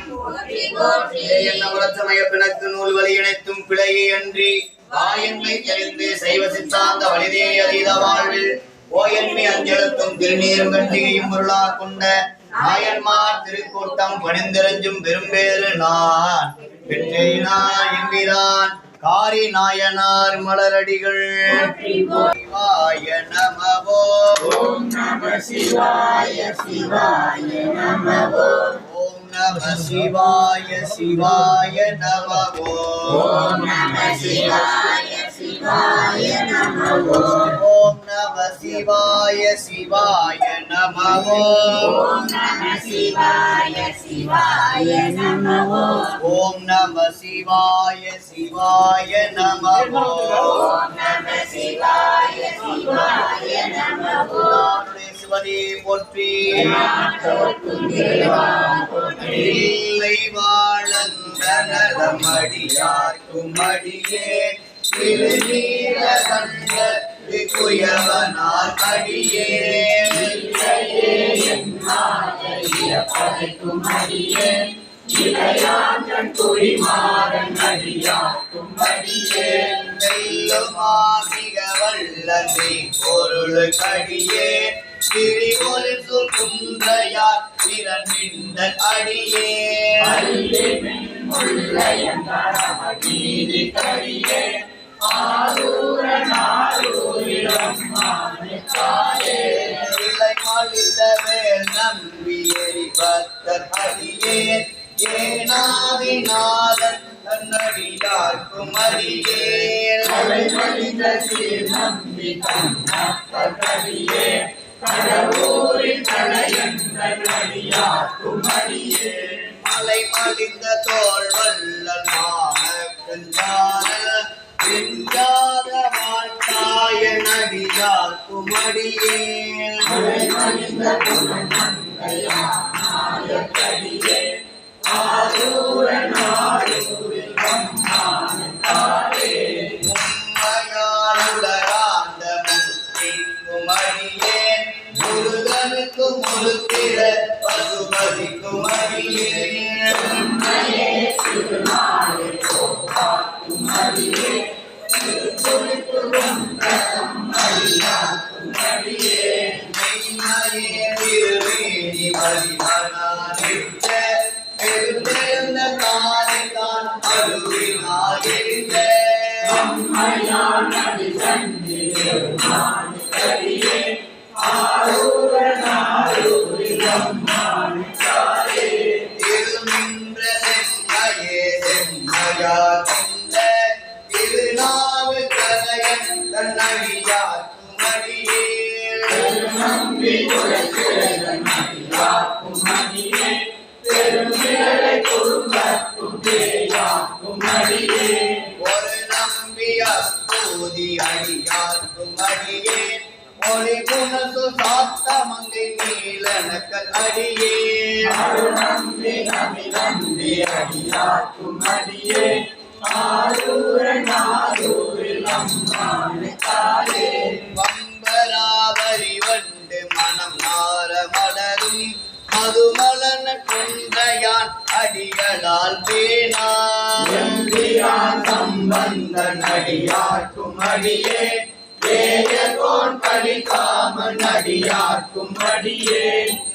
Speaker 1: என்ன உலச்சமய பிணக்கு நூல் வழி இணைத்தும் பிழையே அன்றி வாயன்மை தெரிந்து சைவ சித்தாந்த வலிதே அதீத வாழ்வில் ஓயன்மை அஞ்செழுத்தும் திருநீரும் கண்டிகையும் பொருளாக கொண்ட நாயன்மார் திருக்கூட்டம் பணிந்திரஞ்சும் பெரும்பேறு நான் வெற்றினார் என்கிறான் காரி நாயனார் மலரடிகள். சிவாய நமவோ ஓம் நம சிவாய சிவாய நமவோ ஓம் நம சிவாய சிவாய நமவோ ஓம் நம சிவாய சிவாய நமவோ ஓம் நம சிவாய சிவாய நமவோ ஓம் நம சிவாய சிவாய நமவோ ஓம் நம சிவாய சிவாய நமவோ ஓம் நம சிவாய சிவாய நமவோ சிவனே போற்றி இல்லை வாழந்த நலமடியார்க்கும் அடியே திருநீல கண்ட குயவனார் அடியே படைக்கும் அடியே இளையான் குடிமாறன் அடியார்க்கும் அடியே மிக வல்லமை பொருள் கடியே திரிபொரு குன்றையார் பிறந்த அடியே நீதி கடியே ஆரூர நாரூரிடம் இலை மலிந்தவே நம்பியறி பக்தர் அடியே ஏனாதிநாதன் தன்னடியார்க்கும் அடியே மலிந்த சீர் நம்பி கண்ணப்படியே கடவுரின் தலையந்தடியார்க்கும் அடியே மலை மலிந்த தோல் வல்லமான கஞ்சான வெஞ்சாத வாழ்த்தாய நடியார்க்கும் அடியே மலை மலிந்த பொருளையே ஆரூர நாரூரில் உண்மையாளுடராந்த முக்திக்கும் அடியே முருகனுக்கு முழுத்திட பசுபதிக்கும் அடியே ஒரு நம்பிய பூதி அடியார்க்கும் அடியே ஒளி குணசு சாத்த மங்கை நீலனக்கல் அடியே நம்பி நம்பி நம்பி அடியார்க்கும் அடியே ஆரூர நாரூரில் அம்மானுக்காரே வம்பராவரி வண்டு மனம் நார மலரும் மதுமலன குன்றையான் அடிகளால் பேனான் சம்பந்தன் அடியார்க்கும் அடியே வேயகோன் கலிகாமன் அடியார்க்கும் அடியே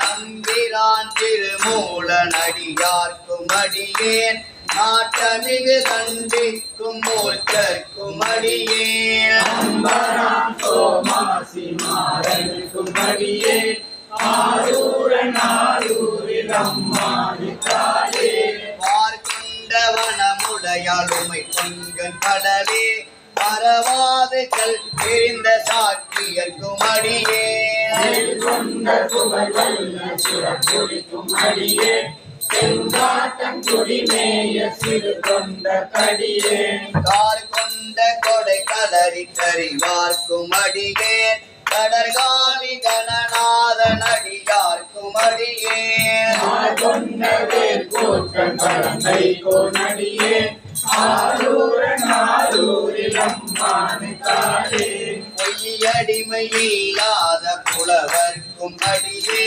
Speaker 1: நம்பிரான் திருமூலன் அடியார்க்கும் அடியேன் நாட்டமிகு கண்டிக்கும் மூர்க்கர்க்கும் அடியேன் அம்பரான் சோமாசி மாறனுக்கும் அடியே பார்க்கொண்டவனமுடையாளுமை பொன்கண் கடலே மறவாதுகள் தெரிந்த சாட்சியர்க்கும் அடியே கார் கொண்ட கொடை கலரி கறிவார்க்கும் அடியே கடற்காலி கணநாதன் அடியார்க்கும் அடியே பொய்யடிமையில்லாத புலவர்க்கும் அடியே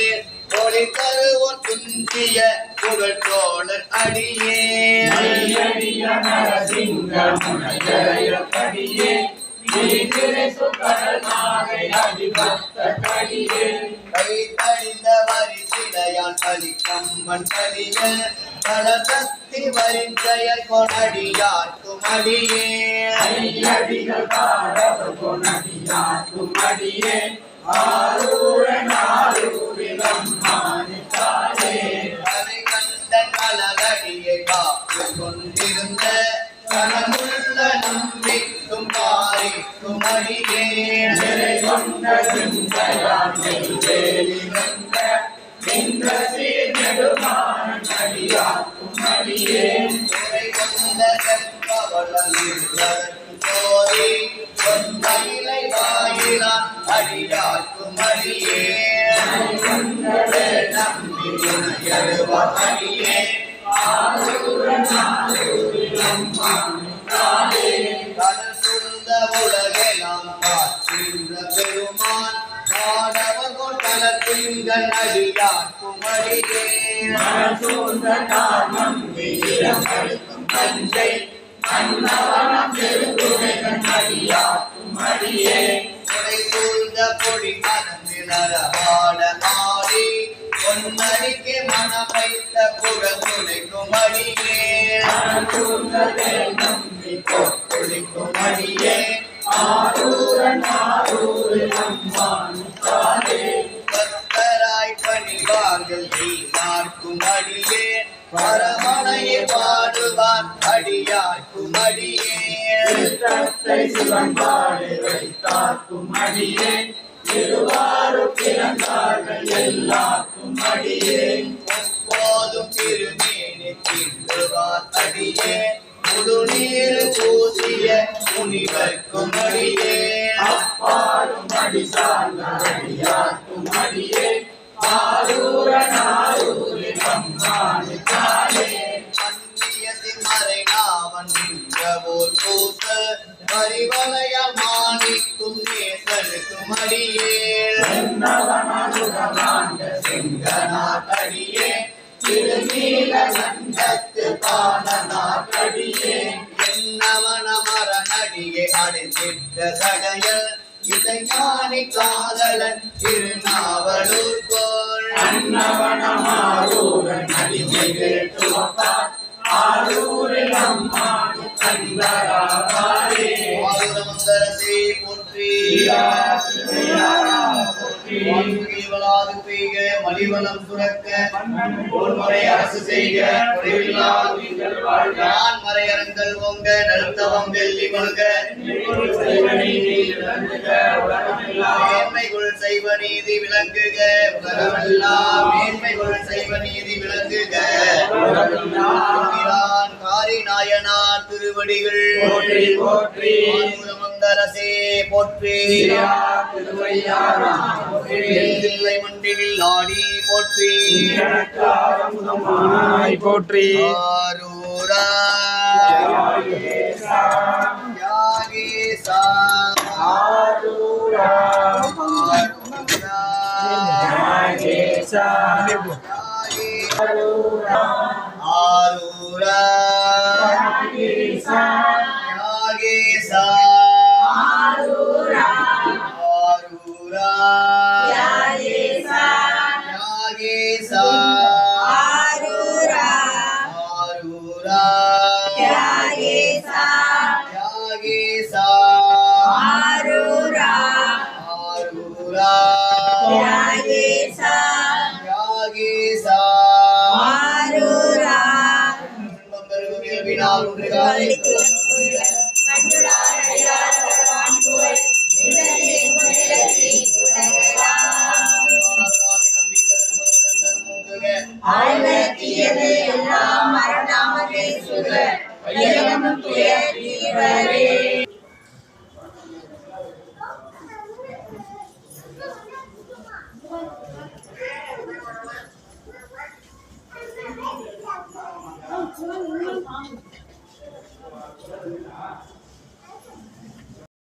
Speaker 1: ஒளி தருவோர் துஞ்சிய புகழ் தோழர் அடியே கை தடிந்த வரிசிலையான் கலிக்கம்மன் கலிய பலசக்தி வரிஞ்செயல் கொணடியார்க்கும் அடியே கலை கண்ட கலகடியை காத்து கொண்டிருந்த கனமுள்ள நம்பிக்கும் பாரிக்கும் அடியே துறை கொண்ட கற்பவளம் கோரி பொன்மயிலை வாயிலான் அடியார்க்கும் அடியே நம்பி எழுவார் அடியே கடல் சூழ்ந்த உலகெல்லாம் காக்கின்ற பெருமான் காணவகோள் கலத்திங்கள் அடியார்க்கும் அடியே கொடை சூழ்ந்த பொடி மனமிளரவாட ஆடி பொன்னடிக்கு மனம் வைத்த குரல் துணைக்கும் அடியே பக்தராய் பணிவார்கள் நீர்க்கும் அடியே பரமனையை பாடுவார் அடியார்க்கும் அடியே எப்போதும் திருமேனி தின்றுவார் அடியே முழுநீர் பூசிய முனிவர்க்கும் அடியே மறை நாவன் நின்றவோர் பூச பரிவளைய மாணிக்கும் நேசனுக்கும் அடியே செங்கனாட்டடியே திருநீல கண்டத்து பாடனாட்டடியே என்னவன மரணடியே அடைந்திட்ட சடையல் இசைஞானி காதலன் திருநாவலூர் கோள் ஆளுரமந்தரசே போற்றி வாழ்க்கைவளாது பெய்க மலிவளம் சுரக்க போர்முறை அரசு செய்க நான் மறையரங்கள் ஓங்க நல்தவம் வெள்ளி மல்க மேன்மைகுள் செய்வ நீதி விளங்குக உலகமெல்லாம் மேன்மைகுள் செய்வ நீதி விளங்குக காரி நாயனார் திருவடிகள் ஆளுரமந்தரசே போற்றி தில்லை மண்டில் ஆடி போற்றி
Speaker 3: போற்றி
Speaker 1: ஆரூரா யாகேசா ஆரூரா யாகேசா ஆரூரா யாகேசா ஆரூரா யாகேசா ஆரூரா யாகேசா
Speaker 2: ஆரூரா
Speaker 1: ஆரூரா
Speaker 2: யாகேசா